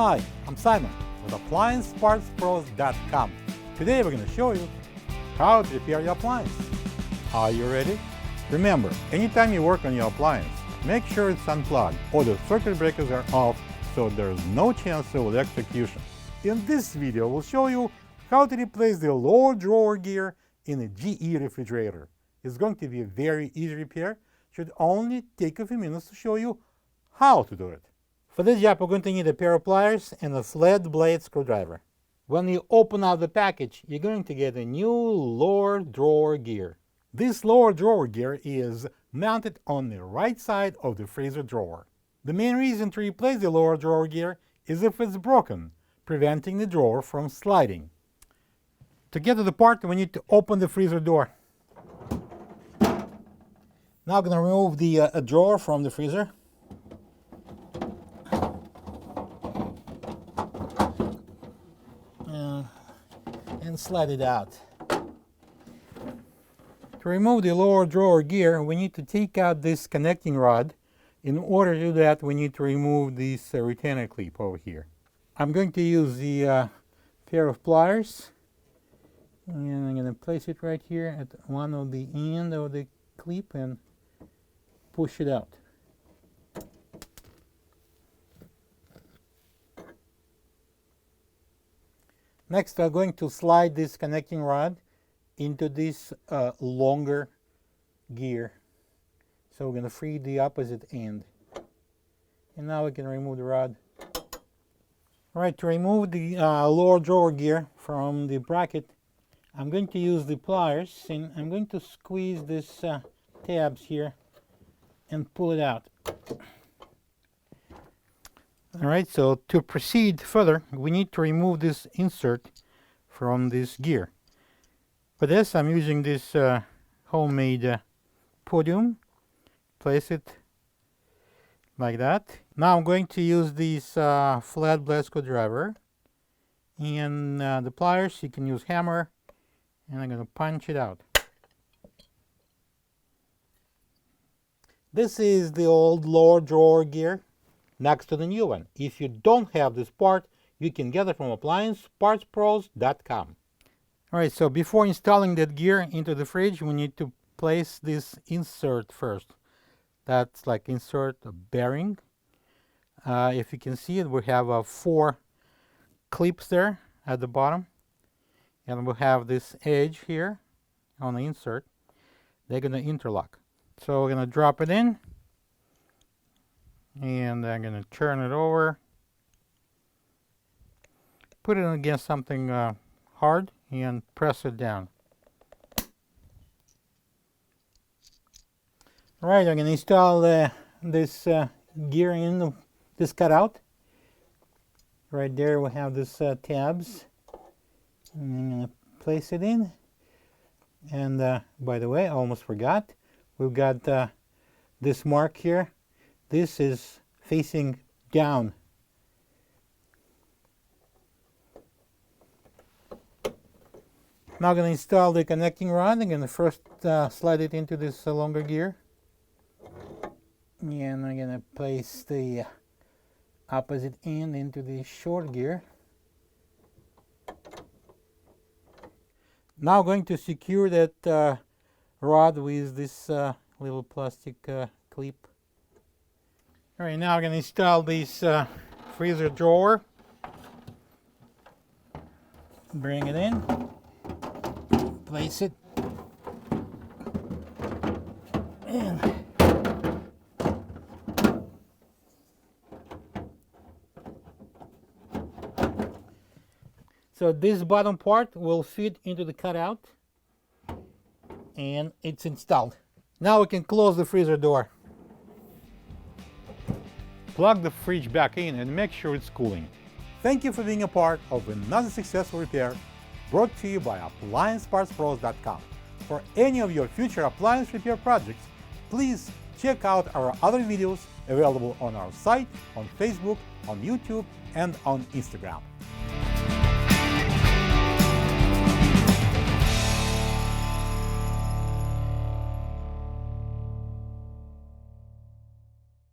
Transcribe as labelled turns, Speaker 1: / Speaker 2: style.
Speaker 1: Hi, I'm Simon with AppliancePartsPros.com. Today we're going to show you how to repair your appliance. Are you ready? Remember, anytime you work on your appliance, make sure it's unplugged or the circuit breakers are off so there's no chance of electrocution. In this video, we'll show you how to replace the lower drawer gear in a GE refrigerator. It's going to be a very easy repair. Should only take a few minutes to show you how to do it. For this job, we're going to need a pair of pliers and a flat blade screwdriver. When you open up the package, you're going to get a new lower drawer gear. This lower drawer gear is mounted on the right side of the freezer drawer. The main reason to replace the lower drawer gear is if it's broken, preventing the drawer from sliding. To get to the part, we need to open the freezer door. Now I'm going to remove the drawer from the freezer. And slide it out. To remove the lower drawer gear, we need to take out this connecting rod. In order to do that, we need to remove this retainer clip over here. I'm going to use the pair of pliers, and I'm going to place it right here at one of the end of the clip and push it out. Next, I'm going to slide this connecting rod into this longer gear. So we're going to free the opposite end. And now we can remove the rod. All right, to remove the lower drawer gear from the bracket, I'm going to use the pliers, and I'm going to squeeze this tabs here and pull it out. All right, so to proceed further, we need to remove this insert from this gear. For this, I'm using this homemade podium. Place it like that. Now I'm going to use this flat blade screwdriver and the pliers. You can use hammer, and I'm going to punch it out. This is the old lower drawer gear next to the new one. If you don't have this part, you can get it from AppliancePartsPros.com. All right, so before installing that gear into the fridge, we need to place this insert first. That's like insert a bearing. If you can see it, we have 4 clips there at the bottom, and we'll have this edge here on the insert. They're going to interlock. So we're going to drop it in, and I'm going to turn it over, put it against something hard, and press it down. All right, I'm going to install this gear in this cutout. Right there we have this tabs. And I'm going to place it in. And by the way, I almost forgot. We've got this mark here. This is facing down. Now I'm going to install the connecting rod. I'm going to first slide it into this longer gear. And I'm going to place the opposite end into the short gear. Now I'm going to secure that rod with this little plastic clip. All right, now I'm going to install this freezer drawer. Bring it in. Place it. And so this bottom part will fit into the cutout, and it's installed. Now we can close the freezer door. Plug the fridge back in and make sure it's cooling. Thank you for being a part of another successful repair brought to you by AppliancePartsPros.com. For any of your future appliance repair projects, please check out our other videos available on our site, on Facebook, on YouTube, and on Instagram.